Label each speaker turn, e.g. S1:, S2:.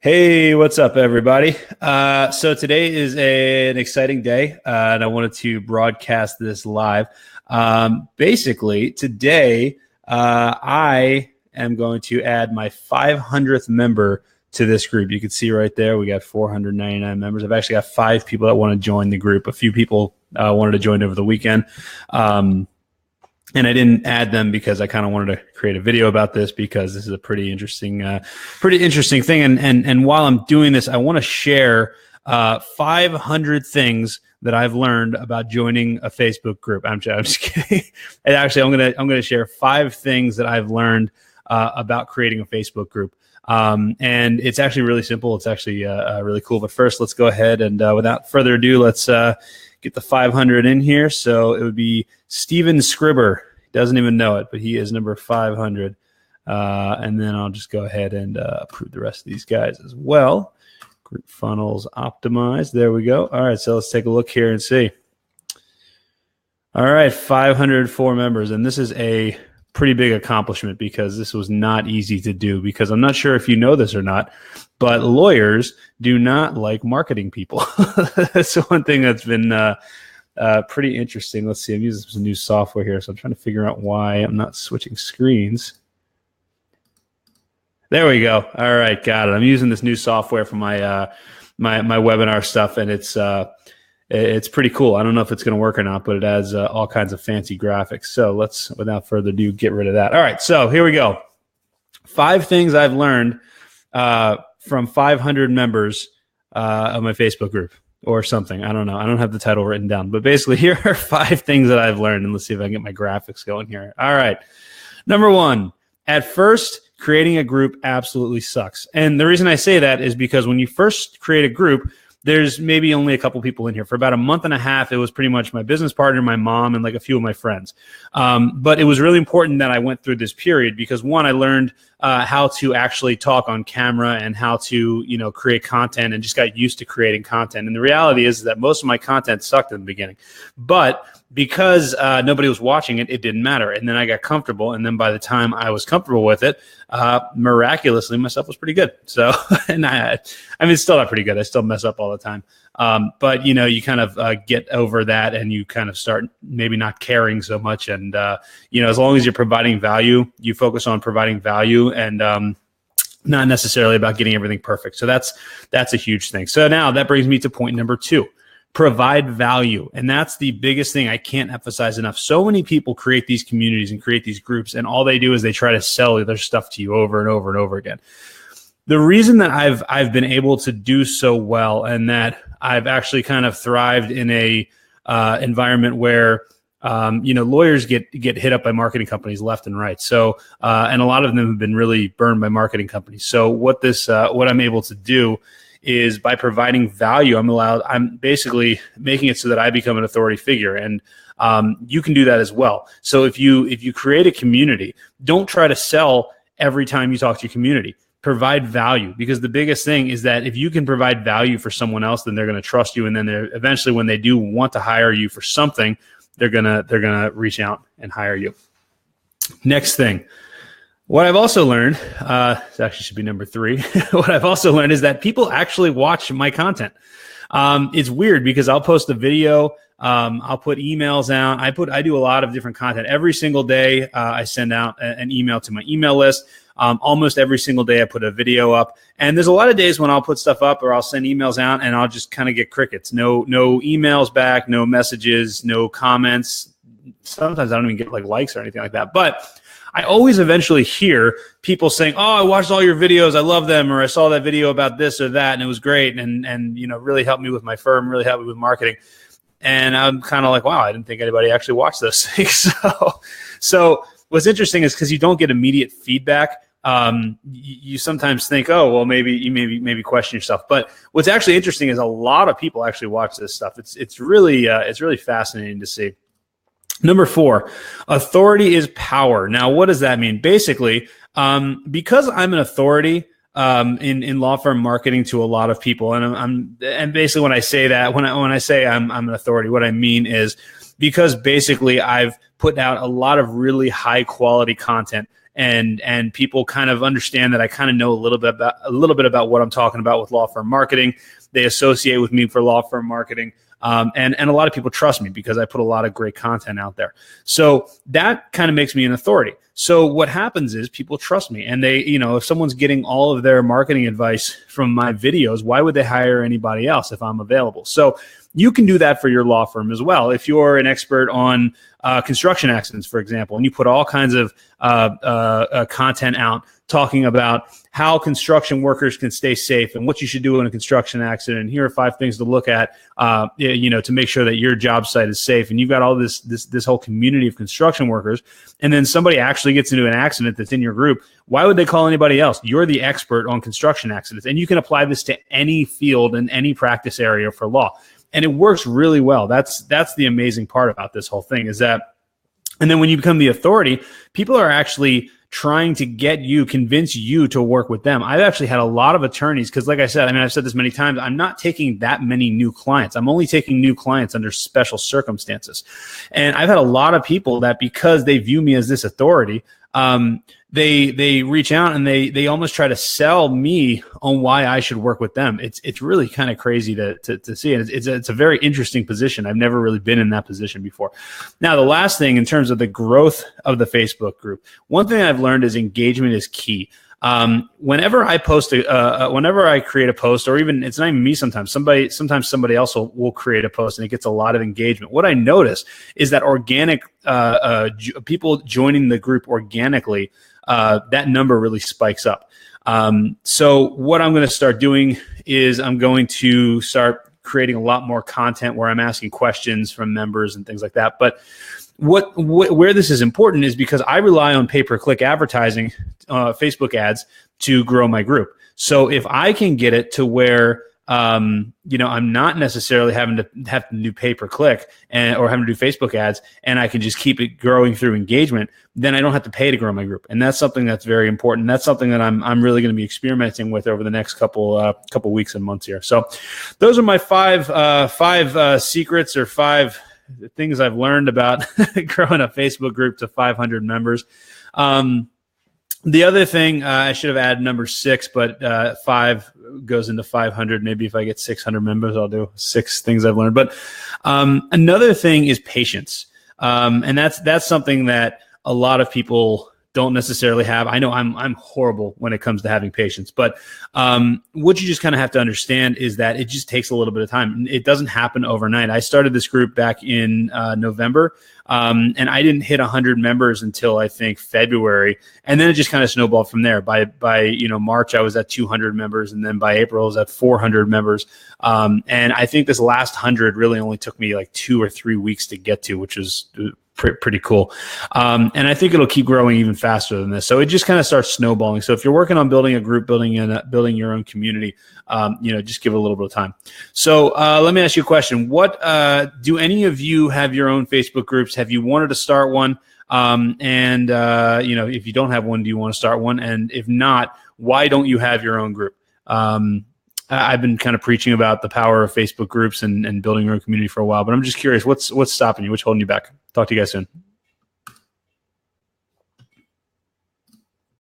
S1: Hey, what's up, everybody? So today is an exciting day, and I wanted to broadcast this live. Basically, today I am going to add my 500th member to this group. You can see right there, we got 499 members. I've actually got 5 people that want to join the group. A few people wanted to join over the weekend. And I didn't add them because I kind of wanted to create a video about this because this is a pretty interesting thing. And while I'm doing this, I want to share 500 things that I've learned about joining a Facebook group. I'm just kidding. And actually, I'm gonna share 5 things that I've learned about creating a Facebook group. And it's actually really simple. It's actually really cool. But first, let's go ahead and without further ado, let's get the 500 in here. So it would be Steven Scribber. He doesn't even know it, but he is number 500. And then I'll just go ahead and approve the rest of these guys as well. Group funnels optimized. There we go. All right, so let's take a look here and see. All right, 504 members. And this is a pretty big accomplishment because this was not easy to do, because I'm not sure if you know this or not, but lawyers do not like marketing people. That's one thing that's been pretty interesting. Let's see, I'm using some new software here, so I'm trying to figure out why I'm not switching screens. There we go. All right, got it. I'm using this new software for my my webinar stuff, and it's pretty cool. I don't know if it's going to work or not, but it has all kinds of fancy graphics. So let's, without further ado, get rid of that. All right, so here we go. 5 things I've learned from 500 members of my Facebook group or something. I don't know. I don't have the title written down. But basically, here are 5 things that I've learned. And let's see if I can get my graphics going here. All right. Number 1, at first, creating a group absolutely sucks. And the reason I say that is because when you first create a group, there's maybe only a couple people in here. For about a month and a half, it was pretty much my business partner, my mom, and like a few of my friends. But it was really important that I went through this period because, one, I learned how to actually talk on camera and how to, create content, and just got used to creating content. And the reality is that most of my content sucked in the beginning. But because nobody was watching it, it didn't matter. And then I got comfortable. And then by the time I was comfortable with it, miraculously, my stuff was pretty good. So, and it's still not pretty good. I still mess up all the time. But, you kind of get over that, and you kind of start maybe not caring so much. And, as long as you're providing value, you focus on providing value and not necessarily about getting everything perfect. So that's a huge thing. So now that brings me to point number 2. Provide value. And that's the biggest thing I can't emphasize enough. So many people create these communities and create these groups, and all they do is they try to sell their stuff to you over and over and over again. The reason that I've been able to do so well, and that I've actually kind of thrived in a environment where lawyers get hit up by marketing companies left and right. So and a lot of them have been really burned by marketing companies. So what I'm able to do is, by providing value, I'm basically making it so that I become an authority figure. And you can do that as well. So if you create a community, don't try to sell every time you talk to your community. Provide value, because the biggest thing is that if you can provide value for someone else, then they're going to trust you. And then eventually, when they do want to hire you for something, they're gonna reach out and hire you. Next thing. What I've also learned, this actually should be number 3. What I've also learned is that people actually watch my content. It's weird because I'll post a video, I'll put emails out. I do a lot of different content every single day. I send out an email to my email list. Almost every single day I put a video up, and there's a lot of days when I'll put stuff up or I'll send emails out and I'll just kind of get crickets. No emails back, no messages, no comments. Sometimes I don't even get likes or anything like that. But I always eventually hear people saying, "Oh, I watched all your videos. I love them," or "I saw that video about this or that, and it was great, and really helped me with my firm, really helped me with marketing." And I'm kind of like, "Wow, I didn't think anybody actually watched those things." So what's interesting is, because you don't get immediate feedback, you sometimes think, "Oh, well, maybe you question yourself." But what's actually interesting is a lot of people actually watch this stuff. It's really fascinating to see. Number 4, authority is power. Now, what does that mean? Basically, because I'm an authority in law firm marketing to a lot of people, and basically when I say that, when I say I'm an authority, what I mean is because basically I've put out a lot of really high quality content and people kind of understand that I kind of know a little bit about what I'm talking about with law firm marketing. They associate with me for law firm marketing. And a lot of people trust me because I put a lot of great content out there. So that kind of makes me an authority. So what happens is people trust me, and they, if someone's getting all of their marketing advice from my videos, why would they hire anybody else if I'm available? So you can do that for your law firm as well. If you're an expert on construction accidents, for example, and you put all kinds of content out talking about how construction workers can stay safe and what you should do in a construction accident, and here are 5 things to look at, to make sure that your job site is safe. And you've got all this whole community of construction workers, and then somebody actually gets into an accident that's in your group. Why would they call anybody else? You're the expert on construction accidents, and you can apply this to any field and any practice area for law. And it works really well. That's the amazing part about this whole thing is that, and then when you become the authority, people are actually trying to convince you to work with them. I've actually had a lot of attorneys, because like I said, I've said this many times, I'm not taking that many new clients. I'm only taking new clients under special circumstances. And I've had a lot of people that, because they view me as this authority, they reach out and they almost try to sell me on why I should work with them. It's really kind of crazy to see. And it's a very interesting position. I've never really been in that position before. Now, the last thing in terms of the growth of the Facebook group, one thing I've learned is engagement is key. Whenever I post, whenever I create a post, or even it's not even me, sometimes somebody else will create a post and it gets a lot of engagement. What I notice is that organic people joining the group organically, that number really spikes up. So what I'm going to start doing is I'm going to start creating a lot more content where I'm asking questions from members and things like that. But where this is important is because I rely on pay-per-click advertising, Facebook ads, to grow my group. So if I can get it to where I'm not necessarily having to do pay-per-click or having to do Facebook ads, and I can just keep it growing through engagement, then I don't have to pay to grow my group. And that's something that's very important. That's something that I'm really going to be experimenting with over the next couple weeks and months here. So those are my five secrets, or 5 things I've learned about growing a Facebook group to 500 members. The other thing, I should have added number 6, but 5 goes into 500. Maybe if I get 600 members, I'll do 6 things I've learned. But another thing is patience. And that's something that a lot of people don't necessarily have. I know I'm horrible when it comes to having patience, but what you just kind of have to understand is that it just takes a little bit of time. It doesn't happen overnight. I started this group back in November, and I didn't hit 100 members until I think February, and then it just kind of snowballed from there. By March, I was at 200 members, and then by April, I was at 400 members. And I think this last 100 really only took me like 2 or 3 weeks to get to, which was pretty cool. And I think it'll keep growing even faster than this. So it just kind of starts snowballing. So if you're working on building a group, building your own community, just give it a little bit of time. So let me ask you a question. What do any of you have your own Facebook groups? Have you wanted to start one? If you don't have one, do you want to start one? And if not, why don't you have your own group? I've been kind of preaching about the power of Facebook groups and building your own community for a while, but I'm just curious, what's stopping you? What's holding you back? Talk to you guys soon.